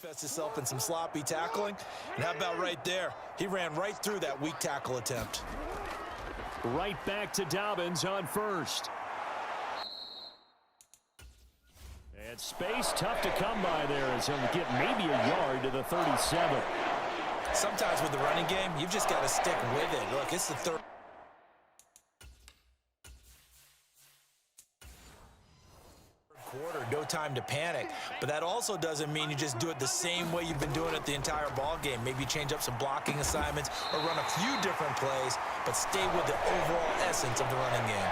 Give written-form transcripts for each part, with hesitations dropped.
manifest itself in some sloppy tackling. And how about right there? He ran right through that weak tackle attempt. Right back to Dobbins on first. And space tough to come by there as he'll get maybe a yard to the 37. Sometimes with the running game, you've just got to stick with it. Look, it's the third quarter, no time to panic. But that also doesn't mean you just do it the same way you've been doing it the entire ball game. Maybe change up some blocking assignments or run a few different plays, but stay with the overall essence of the running game.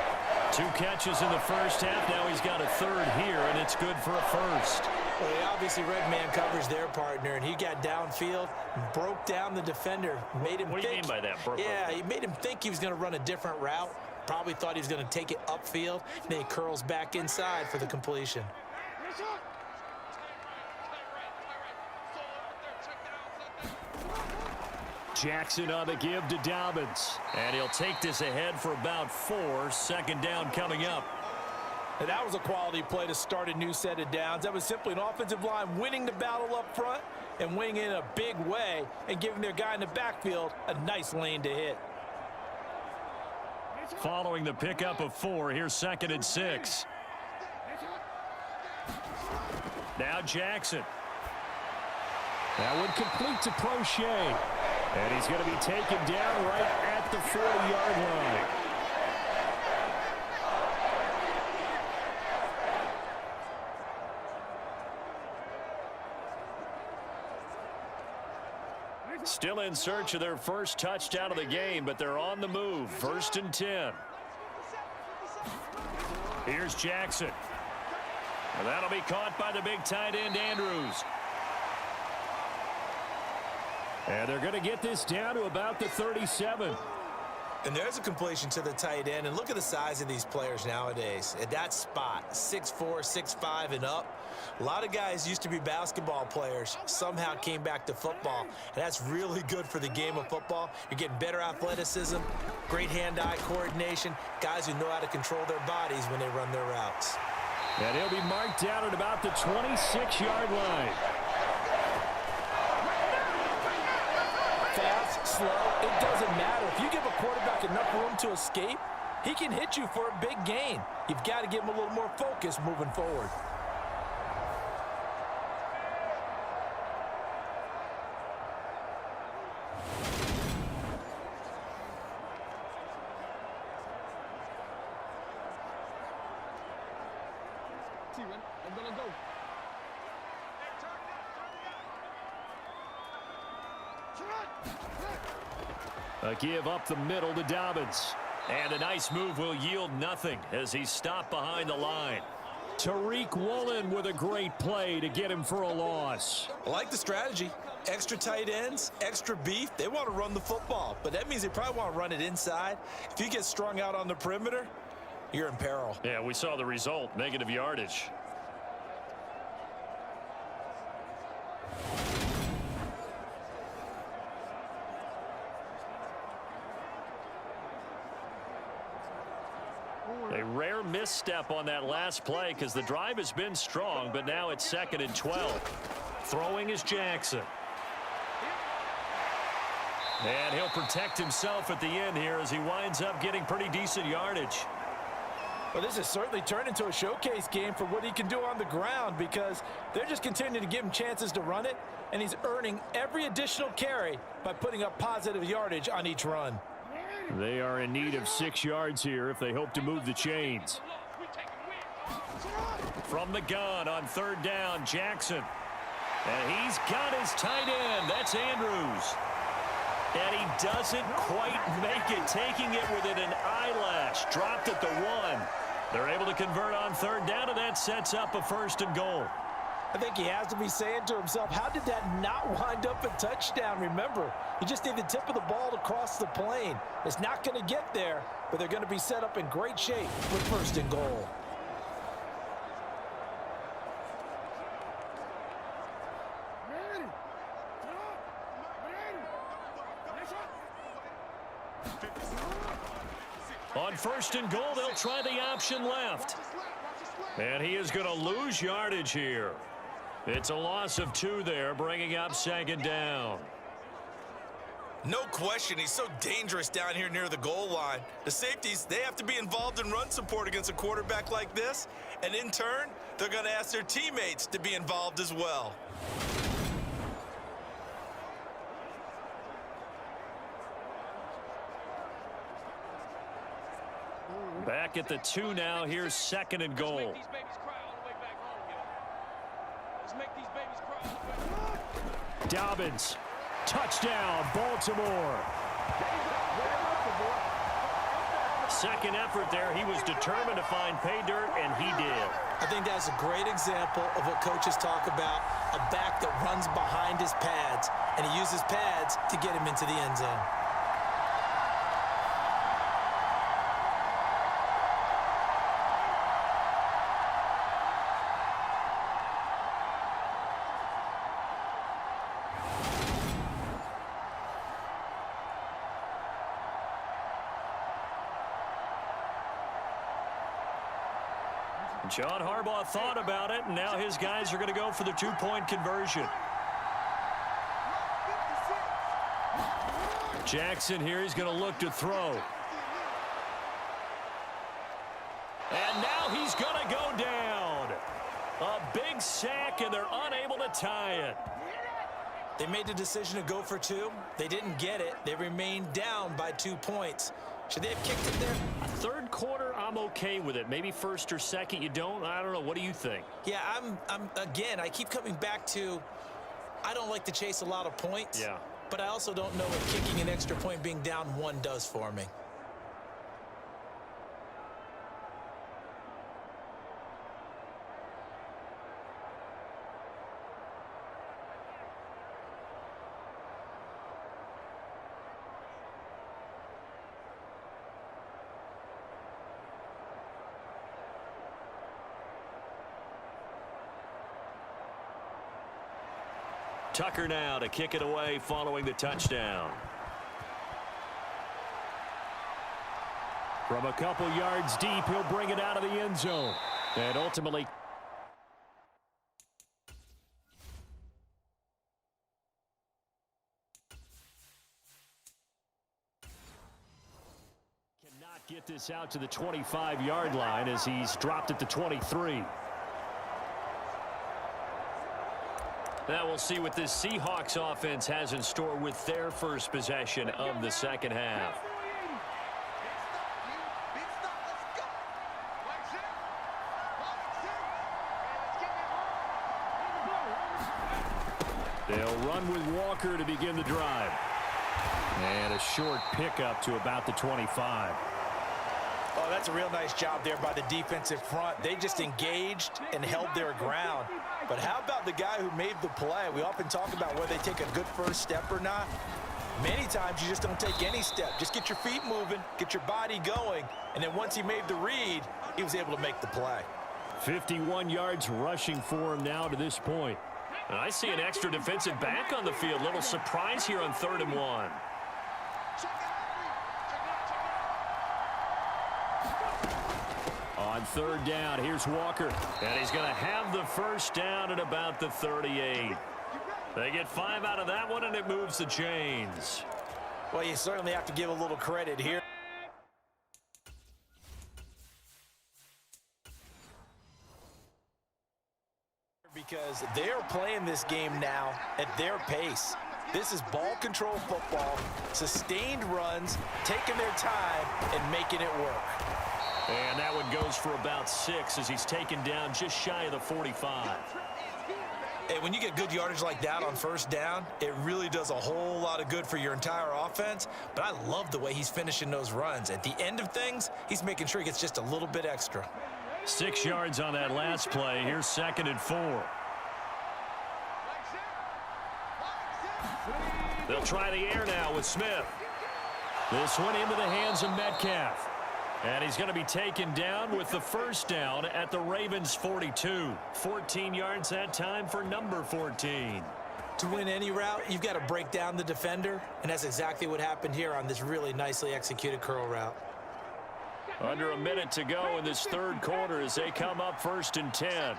2 catches in the first half. Now he's got a third here, and it's good for a first. Well, he obviously read man coverage their partner, and he got downfield, broke down the defender, made him think. What do you mean by that? Yeah, he made him think he was going to run a different route. Probably thought he was going to take it upfield. Then he curls back inside for the completion. Jackson on the give to Dobbins. And he'll take this ahead for about 4. Second down coming up. And that was a quality play to start a new set of downs. That was simply an offensive line winning the battle up front and winning in a big way and giving their guy in the backfield a nice lane to hit. Following the pickup of 4, here's 2nd and 6. Now Jackson. That would complete to Prochet. And he's going to be taken down right at the 40-yard line. Still in search of their first touchdown of the game, but they're on the move. 1st and 10. Here's Jackson. And that'll be caught by the big tight end, Andrews. And they're going to get this down to about the 37. And there's a completion to the tight end. And look at the size of these players nowadays. At that spot, 6'4", 6'5", and up. A lot of guys used to be basketball players, somehow came back to football. And that's really good for the game of football. You're getting better athleticism, great hand-eye coordination, guys who know how to control their bodies when they run their routes. And he'll be marked down at about the 26-yard line. Fast, slow, it doesn't matter. If you give a quarterback enough room to escape, he can hit you for a big gain. You've got to give him a little more focus moving forward. I'm gonna go. A give up the middle to Dobbins. And a nice move will yield nothing as he's stopped behind the line. Tariq Woolen with a great play to get him for a loss. I like the strategy. Extra tight ends, extra beef. They want to run the football, but that means they probably want to run it inside. If you get strung out on the perimeter, you're in peril. Yeah, we saw the result, negative yardage. A rare misstep on that last play because the drive has been strong, but now it's 2nd and 12. Throwing is Jackson. And he'll protect himself at the end here as he winds up getting pretty decent yardage. Well, this has certainly turned into a showcase game for what he can do on the ground because they're just continuing to give him chances to run it, and he's earning every additional carry by putting up positive yardage on each run. They are in need of 6 yards here if they hope to move the chains. From the gun on 3rd down, Jackson. And he's got his tight end. That's Andrews. And he doesn't quite make it, taking it within an eyelash. Dropped at the 1. They're able to convert on 3rd down, and that sets up a 1st and goal. I think he has to be saying to himself, how did that not wind up a touchdown? Remember, you just need the tip of the ball to cross the plane. It's not going to get there, but they're going to be set up in great shape with 1st and goal. On 1st and goal, they'll try the option left. And he is going to lose yardage here. It's a loss of 2 there, bringing up 2nd down. No question, he's so dangerous down here near the goal line. The safeties, they have to be involved in run support against a quarterback like this. And in turn, they're going to ask their teammates to be involved as well. Back at the 2 now. Here's 2nd and goal. Dobbins. Touchdown, Baltimore. Second effort there. He was determined to find pay dirt, and he did. I think that's a great example of what coaches talk about, a back that runs behind his pads, and he uses pads to get him into the end zone. John Harbaugh thought about it, and now his guys are going to go for the 2-point conversion. Jackson here, he's going to look to throw. And now he's going to go down. A big sack, and they're unable to tie it. They made the decision to go for 2. They didn't get it. They remained down by 2 points. Should they have kicked it there? Third quarter, I'm okay with it. Maybe first or second, you don't. I don't know. What do you think? Yeah, again, I keep coming back to, I don't like to chase a lot of points. Yeah. But I also don't know what kicking an extra point being down 1 does for me. Tucker now to kick it away following the touchdown. From a couple yards deep, he'll bring it out of the end zone. And ultimately, cannot get this out to the 25-yard line as he's dropped at the 23. Now we'll see what this Seahawks offense has in store with their first possession of the second half. They'll run with Walker to begin the drive. And a short pickup to about the 25. Oh, that's a real nice job there by the defensive front. They just engaged and held their ground. But how about the guy who made the play? We often talk about whether they take a good first step or not. Many times you just don't take any step. Just get your feet moving, get your body going, and then once he made the read, he was able to make the play. 51 yards rushing for him now to this point. And I see an extra defensive back on the field. Little surprise here on 3rd and 1. On 3rd down, here's Walker. And he's going to have the first down at about the 38. They get 5 out of that one, and it moves the chains. Well, you certainly have to give a little credit here. Because they're playing this game now at their pace. This is ball control football, sustained runs, taking their time, and making it work. And that one goes for about 6 as he's taken down just shy of the 45. Hey, when you get good yardage like that on 1st down, it really does a whole lot of good for your entire offense. But I love the way he's finishing those runs. At the end of things, he's making sure he gets just a little bit extra. 6 yards on that last play. Here's 2nd and 4. They'll try the air now with Smith. This one into the hands of Metcalf. And he's going to be taken down with the first down at the Ravens' 42. 14 yards that time for number 14. To win any route, you've got to break down the defender, and that's exactly what happened here on this really nicely executed curl route. Under a minute to go in this 3rd quarter as they come up 1st and 10.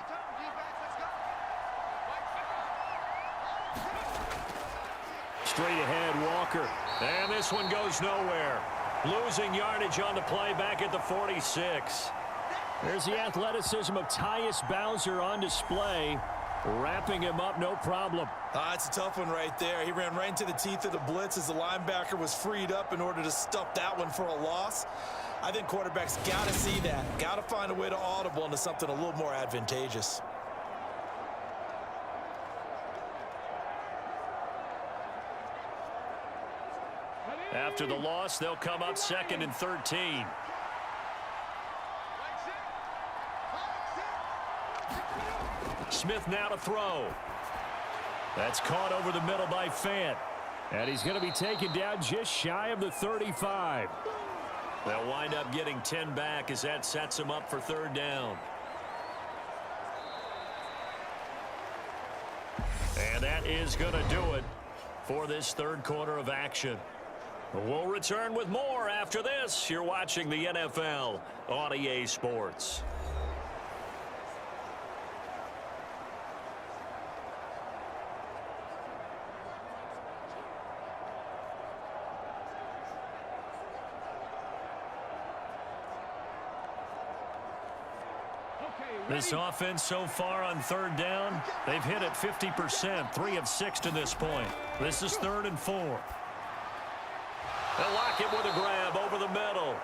Straight ahead, Walker. And this one goes nowhere. Losing yardage on the play back at the 46. There's the athleticism of Tyus Bowser on display. Wrapping him up, no problem. It's a tough one right there. He ran right into the teeth of the blitz as the linebacker was freed up in order to stuff that one for a loss. I think quarterbacks got to see that. Got to find a way to audible into something a little more advantageous. After the loss, they'll come up 2nd and 13. Smith now to throw. That's caught over the middle by Fant. And he's going to be taken down just shy of the 35. They'll wind up getting 10 back as that sets him up for 3rd down. And that is going to do it for this 3rd quarter of action. We'll return with more after this. You're watching the NFL on EA Sports. This offense so far on 3rd down, they've hit it 50%, 3 of 6 to this point. This is 3rd and 4. They'll lock it with a grab over the middle.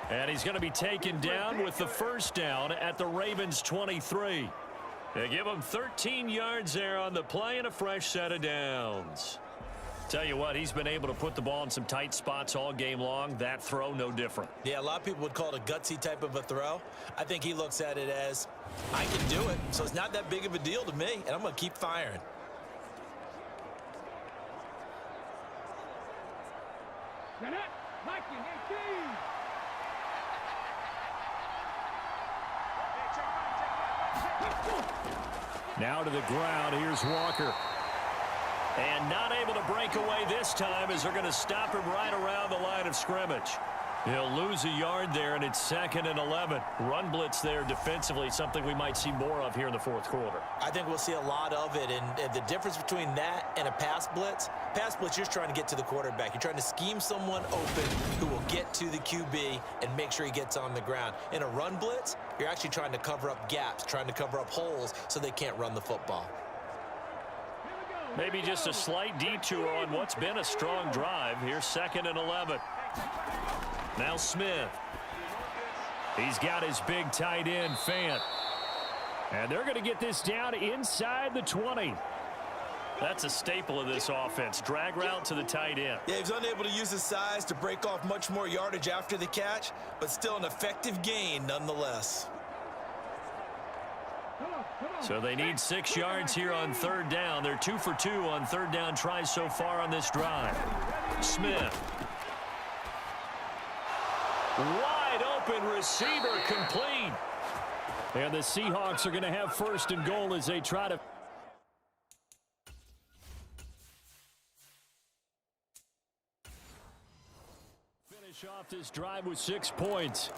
And he's going to be taken down with the 1st down at the Ravens 23. They give him 13 yards there on the play and a fresh set of downs. Tell you what, he's been able to put the ball in some tight spots all game long. That throw, no different. Yeah, a lot of people would call it a gutsy type of a throw. I think he looks at it as, I can do it, so it's not that big of a deal to me, and I'm going to keep firing. Now to the ground. Here's Walker. And not able to break away this time as they're going to stop him right around the line of scrimmage. He'll lose a yard there, and it's 2nd and 11. Run blitz there defensively, something we might see more of here in the 4th quarter. I think we'll see a lot of it, and the difference between that and a pass blitz, you're trying to get to the quarterback. You're trying to scheme someone open who will get to the QB and make sure he gets on the ground. In a run blitz, you're actually trying to cover up gaps, trying to cover up holes so they can't run the football. Maybe just a slight detour on what's been a strong drive. Here's 2nd and 11. Now Smith. He's got his big tight end, Fant. And they're going to get this down inside the 20. That's a staple of this offense. Drag route to the tight end. Yeah, he's unable to use his size to break off much more yardage after the catch, but still an effective gain nonetheless. So they need 6 yards here on 3rd down. They're 2 for 2 on 3rd down tries so far on this drive. Smith. Wide open receiver complete. And the Seahawks are going to have 1st and goal as they try to finish off this drive with 6 points.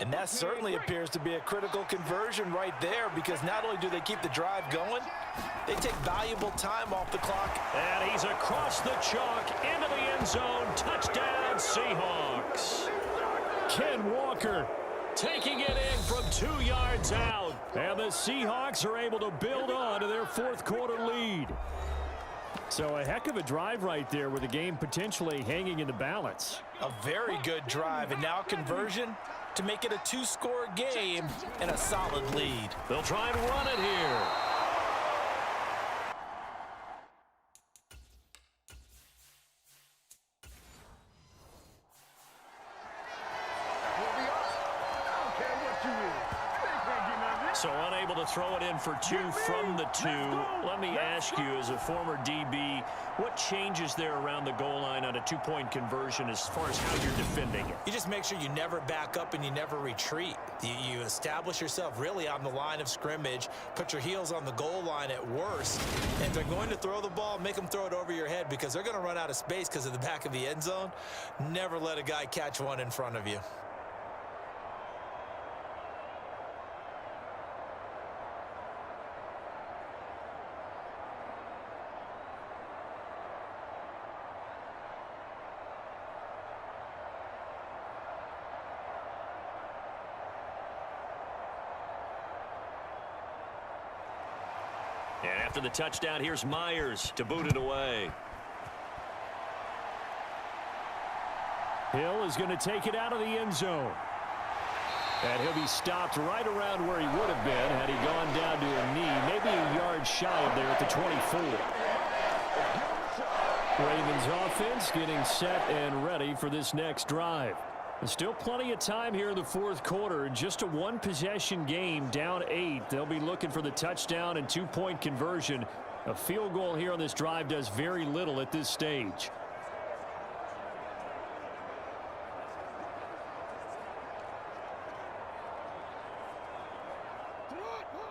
And that certainly appears to be a critical conversion right there, because not only do they keep the drive going, they take valuable time off the clock. And he's across the chalk into the end zone. Touchdown, Seahawks. Ken Walker taking it in from 2 yards out. And the Seahawks are able to build on to their 4th quarter lead. So a heck of a drive right there with the game potentially hanging in the balance. A very good drive, and now conversion to make it a 2-score game and a solid lead. They'll try and run it here. So unable to throw it in for 2 from the 2. Let me ask you, as a former DB, what changes there around the goal line on a 2-point conversion as far as how you're defending it? You just make sure you never back up and you never retreat. You establish yourself really on the line of scrimmage, put your heels on the goal line at worst. And if they're going to throw the ball, make them throw it over your head, because they're going to run out of space because of the back of the end zone. Never let a guy catch one in front of you. And after the touchdown, here's Myers to boot it away. Hill is going to take it out of the end zone. And he'll be stopped right around where he would have been had he gone down to a knee, maybe a yard shy of there at the 24. Ravens offense getting set and ready for this next drive. There's still plenty of time here in the fourth quarter. Just a one-possession game, down 8. They'll be looking for the touchdown and two-point conversion. A field goal here on this drive does very little at this stage.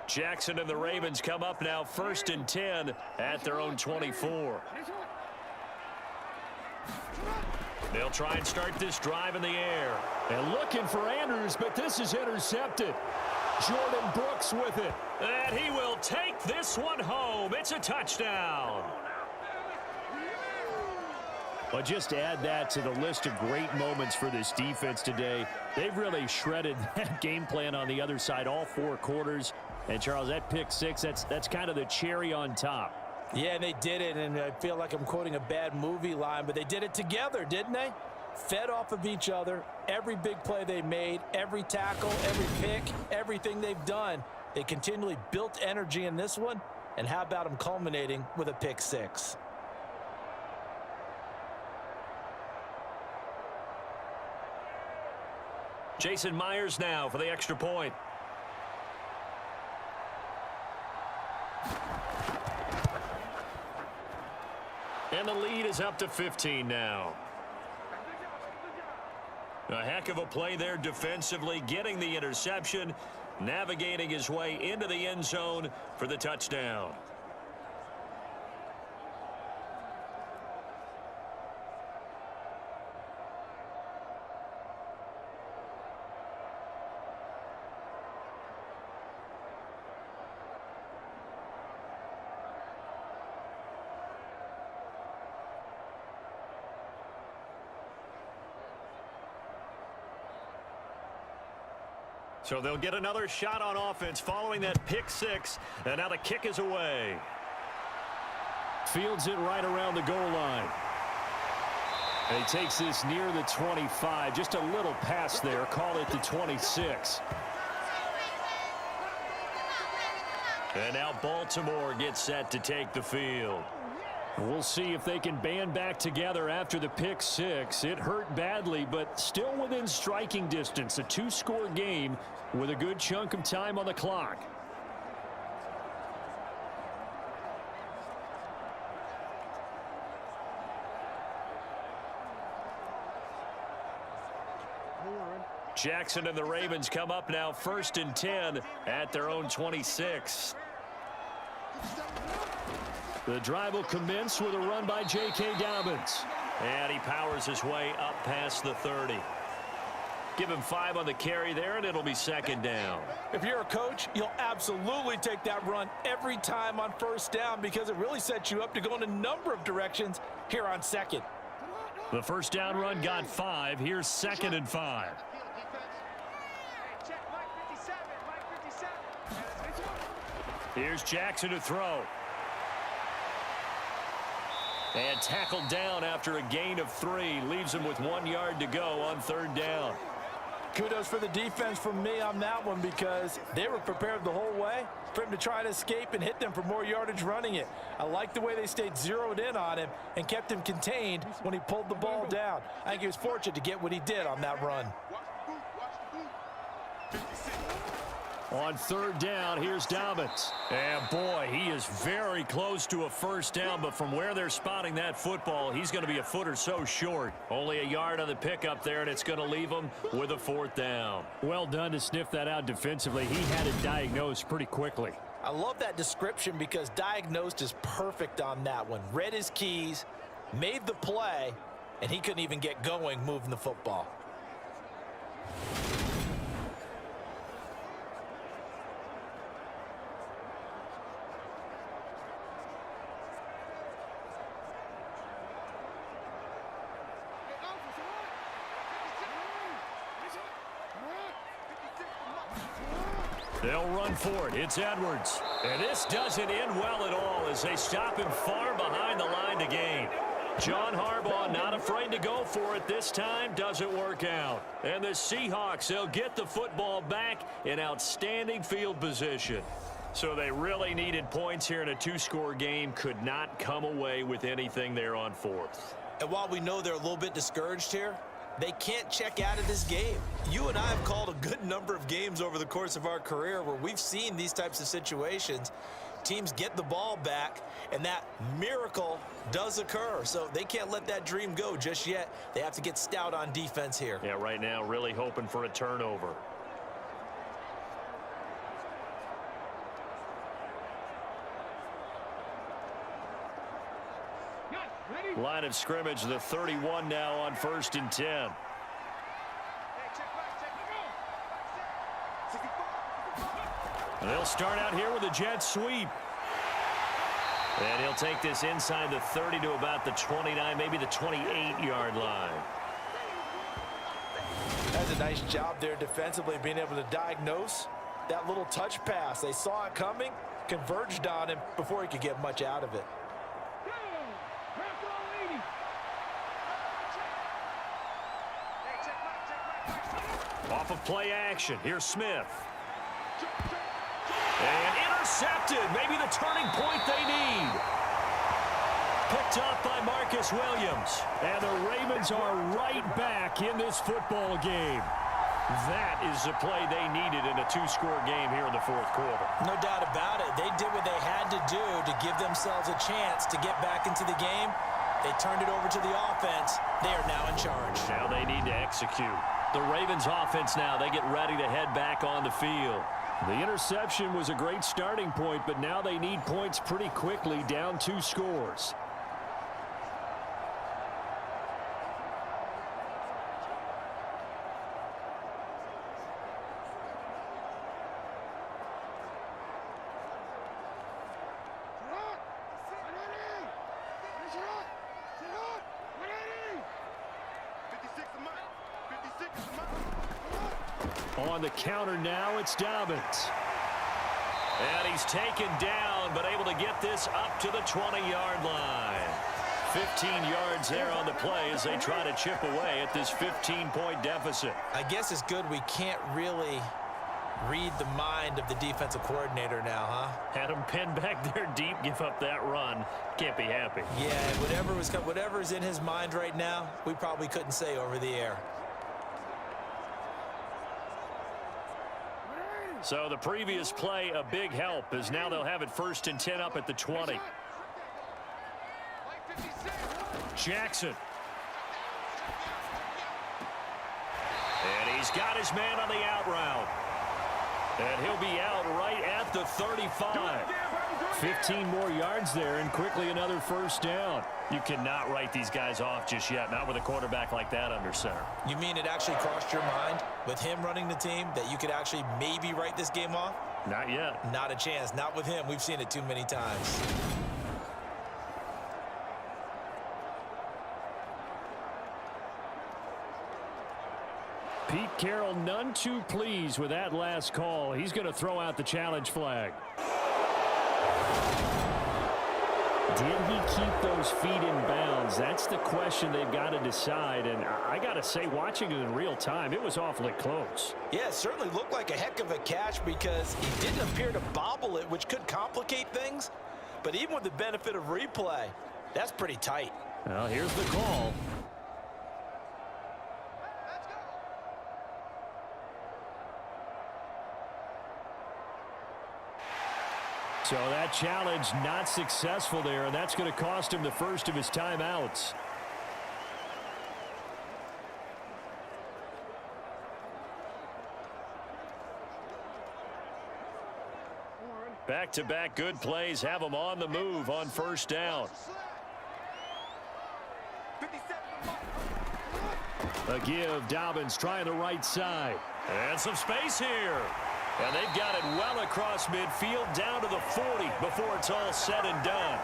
Jackson and the Ravens come up now 1st and 10 at their own 24. They'll try and start this drive in the air. And looking for Andrews, but this is intercepted. Jordan Brooks with it. And he will take this one home. It's a touchdown. Well, just add that to the list of great moments for this defense today. They've really shredded that game plan on the other side all 4 quarters. And, Charles, that pick 6, that's kind of the cherry on top. Yeah, and they did it, and I feel like I'm quoting a bad movie line, but they did it together, didn't they? Fed off of each other, every big play they made, every tackle, every pick, everything they've done. They continually built energy in this one, and how about them culminating with a pick 6? Jason Myers now for the extra point. And the lead is up to 15 now. A heck of a play there defensively, getting the interception, navigating his way into the end zone for the touchdown. So they'll get another shot on offense following that pick 6. And now the kick is away. Fields it right around the goal line. And he takes this near the 25. Just a little pass there. Call it the 26. And now Baltimore gets set to take the field. We'll see if they can band back together after the pick 6. It hurt badly, but still within striking distance. A 2-score game with a good chunk of time on the clock. Jackson and the Ravens come up now 1st and 10 at their own 26. The drive will commence with a run by J.K. Dobbins. And he powers his way up past the 30. Give him 5 on the carry there, and it'll be 2nd down. If you're a coach, you'll absolutely take that run every time on 1st down because it really sets you up to go in a number of directions here on 2nd. The 1st down run got 5. Here's 2nd and 5. Here's Jackson to throw. And tackled down after a gain of 3. Leaves him with 1 yard to go on 3rd down. Kudos for the defense from me on that one because they were prepared the whole way for him to try to escape and hit them for more yardage running it. I like the way they stayed zeroed in on him and kept him contained when he pulled the ball down. I think he was fortunate to get what he did on that run. On 3rd down, here's Dobbins. And boy, he is very close to a 1st down, but from where they're spotting that football, he's going to be a foot or so short. Only a yard on the pickup there, and it's going to leave him with a 4th down. Well done to sniff that out defensively. He had it diagnosed pretty quickly. I love that description because diagnosed is perfect on that one. Read his keys, made the play, and he couldn't even get going moving the football. They'll run for it. It's Edwards. And this doesn't end well at all as they stop him far behind the line to gain. John Harbaugh not afraid to go for it this time. Doesn't work out. And the Seahawks, they'll get the football back in outstanding field position. So they really needed points here in a two-score game. Could not come away with anything there on fourth. And while we know they're a little bit discouraged here, they can't check out of this game. You and I have called a good number of games over the course of our career where we've seen these types of situations. Teams get the ball back, and that miracle does occur. So they can't let that dream go just yet. They have to get stout on defense here. Yeah, right now really hoping for a turnover. Line of scrimmage, the 31 now on 1st and 10. They'll start out here with a jet sweep. And he'll take this inside the 30 to about the 29, maybe the 28-yard line. That's a nice job there defensively, being able to diagnose that little touch pass. They saw it coming, converged on him before he could get much out of it. Off of play action, here's Smith. And intercepted, maybe the turning point they need. Picked up by Marcus Williams. And the Ravens are right back in this football game. That is the play they needed in a two-score game here in the fourth quarter. No doubt about it. They did what they had to do to give themselves a chance to get back into the game. They turned it over to the offense. They are now in charge. Now they need to execute. The Ravens offense now, they get ready to head back on the field. The interception was a great starting point, but now they need points pretty quickly, down 2 scores. On the counter now, it's Dobbins. And he's taken down, but able to get this up to the 20-yard line. 15 yards there on the play as they try to chip away at this 15-point deficit. I guess it's good we can't really read the mind of the defensive coordinator now, huh? Had him pinned back there deep, give up that run. Can't be happy. Yeah, whatever is in his mind right now, we probably couldn't say over the air. So the previous play, a big help, as now they'll have it 1st and 10 up at the 20. Jackson. And he's got his man on the out route. And he'll be out right at the 35. 15 more yards there, and quickly another 1st down. You cannot write these guys off just yet, not with a quarterback like that under center. You mean it actually crossed your mind with him running the team that you could actually maybe write this game off? Not yet. Not a chance. Not with him. We've seen it too many times. Pete Carroll none too pleased with that last call. He's going to throw out the challenge flag. Did he keep those feet in bounds? That's the question they've got to decide. And I got to say, watching it in real time, it was awfully close. Yeah, it certainly looked like a heck of a catch because he didn't appear to bobble it, which could complicate things. But even with the benefit of replay, that's pretty tight. Well, here's the call. So that challenge not successful there, and that's going to cost him the first of his timeouts. Back-to-back good plays have him on the move on 1st down. A give, Dobbins trying the right side. And some space here. And they've got it well across midfield down to the 40 before it's all said and done.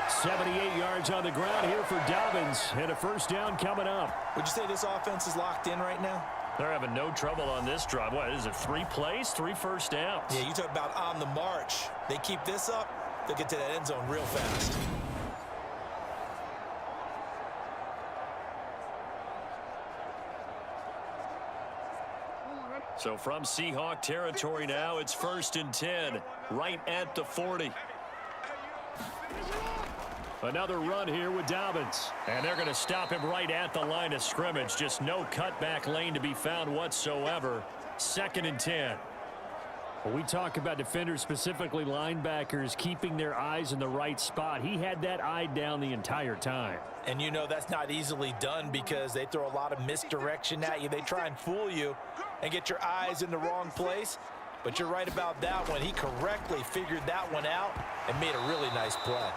78 yards on the ground here for Dobbins, and a 1st down coming up. Would you say this offense is locked in right now? They're having no trouble on this drive. What is it, 3 plays, 3 first downs? Yeah, you talk about on the march. They keep this up, they'll get to that end zone real fast. So from Seahawk territory now, it's 1st and 10, right at the 40. Another run here with Dobbins. And they're going to stop him right at the line of scrimmage. Just no cutback lane to be found whatsoever. 2nd and 10. When we talk about defenders, specifically linebackers, keeping their eyes in the right spot, he had that eye down the entire time. And you know that's not easily done because they throw a lot of misdirection at you. They try and fool you and get your eyes in the wrong place. But you're right about that one. He correctly figured that one out and made a really nice play.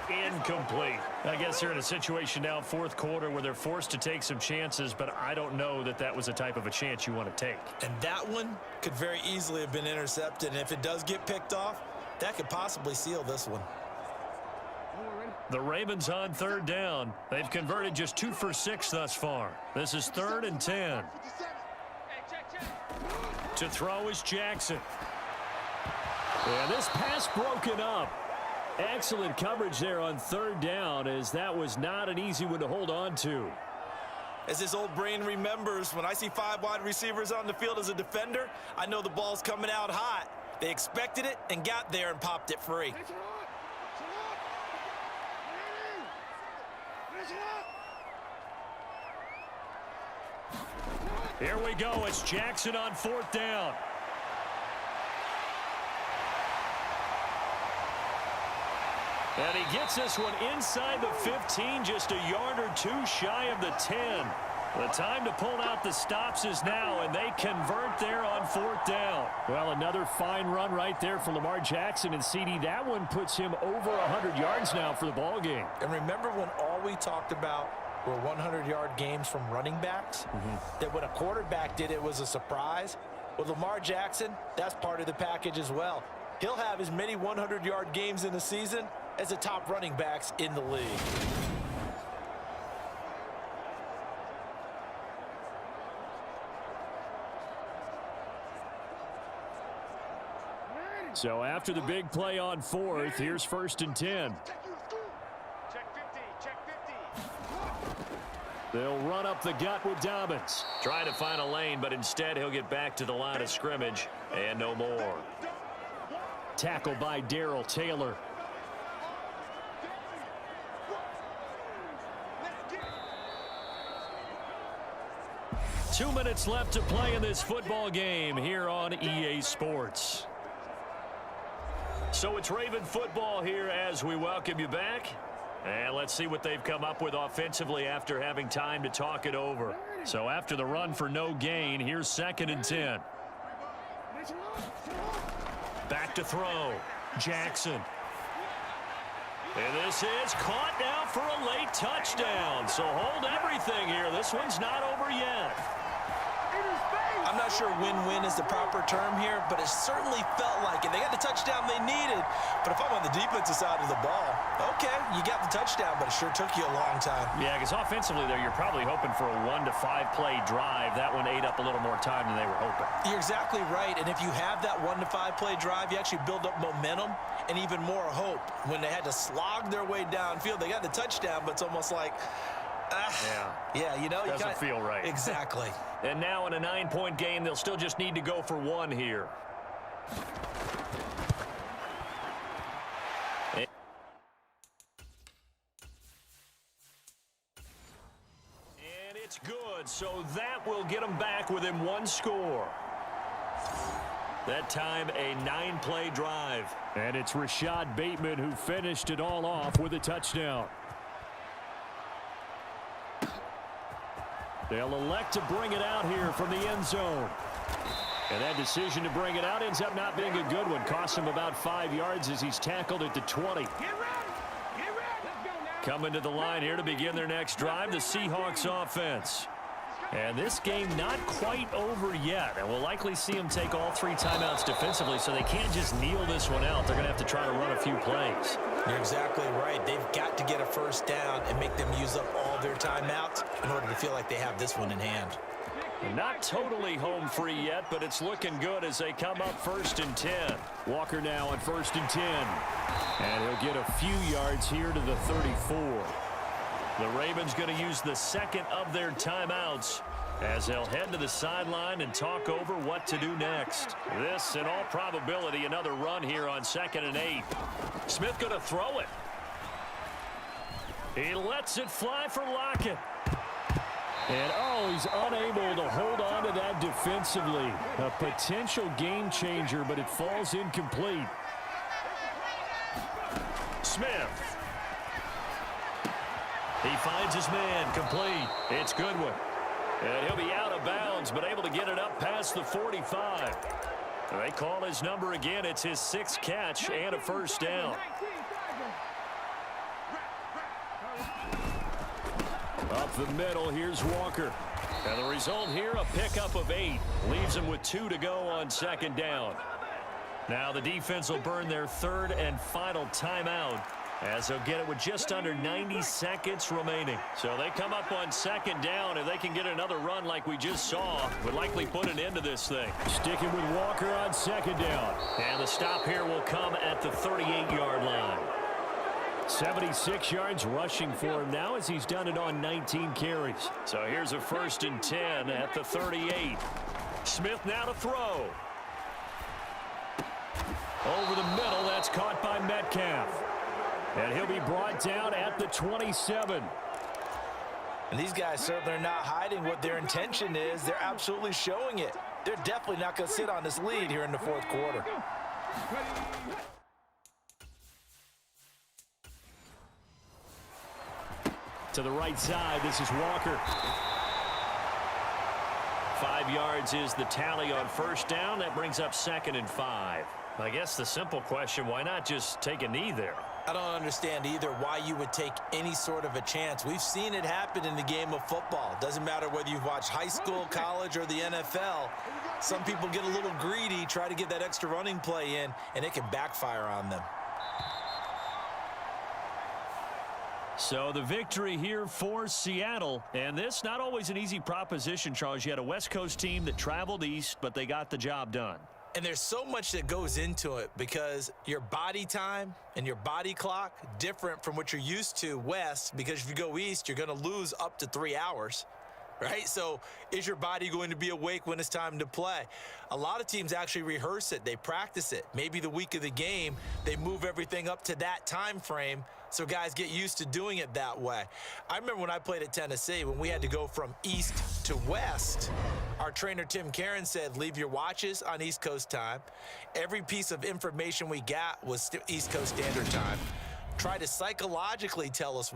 Incomplete. I guess they're in a situation now, 4th quarter, where they're forced to take some chances, but I don't know that that was the type of a chance you want to take. And that one could very easily have been intercepted. And if it does get picked off, that could possibly seal this one. The Ravens on 3rd down. They've converted just 2 for 6 thus far. This is 3rd and 10. To throw is Jackson. And this pass broken up. Excellent coverage there on 3rd down, as that was not an easy one to hold on to. As this old brain remembers, when I see 5 wide receivers on the field as a defender, I know the ball's coming out hot. They expected it and got there and popped it free. Here we go. It's Jackson on 4th down. And he gets this one inside the 15, just a yard or 2 shy of the 10. The time to pull out the stops is now, and they convert there on 4th down. Well, another fine run right there for Lamar Jackson, and CD, that one puts him over 100 yards now for the ball game. And remember when all we talked about were 100-yard games from running backs? That when a quarterback did it was a surprise? With Lamar Jackson, that's part of the package as well. He'll have as many 100-yard games in a season as the top running backs in the league. So after the big play on 4th, here's 1st and 10. They'll run up the gut with Dobbins. Trying to find a lane, but instead he'll get back to the line of scrimmage and no more. Tackled by Darrell Taylor. Two minutes left to play in this football game here on EA Sports. So it's Raven football here as we welcome you back. And let's see what they've come up with offensively after having time to talk it over. So after the run for no gain, here's 2nd and 10. Back to throw. Jackson. And this is caught now for a late touchdown. So hold everything here. This one's not over yet. I'm not sure win-win is the proper term here, but it certainly felt like it. They got the touchdown they needed, but if I'm on the defensive side of the ball, okay, you got the touchdown, but it sure took you a long time. Yeah, because offensively there, you're probably hoping for a 1 to 5 play drive. That one ate up a little more time than they were hoping. You're exactly right, and if you have that 1 to 5 play drive, you actually build up momentum and even more hope. When they had to slog their way downfield, they got the touchdown, but it's almost like, yeah, you know, doesn't feel right. Exactly. And now in a 9-point game, they'll still just need to go for 1 here. And it's good, so that will get them back within 1 score. That time, a 9-play drive. And it's Rashad Bateman who finished it all off with a touchdown. They'll elect to bring it out here from the end zone. And that decision to bring it out ends up not being a good one. Cost him about 5 yards as he's tackled at the 20. Coming to the line here to begin their next drive, the Seahawks offense. And this game not quite over yet. And we'll likely see them take all 3 timeouts defensively, so they can't just kneel this one out. They're going to have to try to run a few plays. You're exactly right. They've got to get a first down and make them use up all their timeouts in order to feel like they have this one in hand. Not totally home free yet, but it's looking good as they come up 1st and 10. Walker now on 1st and 10. And he'll get a few yards here to the 34. The Ravens going to use the second of their timeouts as they'll head to the sideline and talk over what to do next. This, in all probability, another run here on 2nd and 8. Smith going to throw it. He lets it fly for Lockett. And, oh, he's unable to hold on to that defensively. A potential game changer, but it falls incomplete. Smith. He finds his man, complete. It's Goodwin. And he'll be out of bounds, but able to get it up past the 45. They call his number again. It's his 6th catch and a 1st down. Up the middle, here's Walker. And the result here, a pickup of 8. Leaves him with 2 to go on 2nd down. Now the defense will burn their 3rd and final timeout as they'll get it with just under 90 seconds remaining. So they come up on 2nd down. If they can get another run like we just saw, would likely put an end to this thing. Sticking with Walker on 2nd down. And the stop here will come at the 38-yard line. 76 yards rushing for him now as he's done it on 19 carries. So here's a 1st and 10 at the 38. Smith now to throw. Over the middle, that's caught by Metcalf. And he'll be brought down at the 27. And these guys certainly are not hiding what their intention is. They're absolutely showing it. They're definitely not going to sit on this lead here in the 4th quarter. To the right side, this is Walker. 5 yards is the tally on 1st down. That brings up 2nd and 5. I guess the simple question, why not just take a knee there? I don't understand either why you would take any sort of a chance. We've seen it happen in the game of football. Doesn't matter whether you've watched high school, college, or the NFL. Some people get a little greedy, try to get that extra running play in, and it can backfire on them. So the victory here for Seattle. And this not always an easy proposition, Charles. You had a West Coast team that traveled east, but they got the job done. And there's so much that goes into it because your body time and your body clock different from what you're used to west, because if you go east, you're going to lose up to 3 hours, right? So is your body going to be awake when it's time to play? A lot of teams actually rehearse it. They practice it. Maybe the week of the game, they move everything up to that time frame so guys get used to doing it that way. I remember when I played at Tennessee, when we had to go from east to west, our trainer Tim Karen said, leave your watches on East Coast time. Every piece of information we got was East Coast Standard Time. Try to psychologically tell us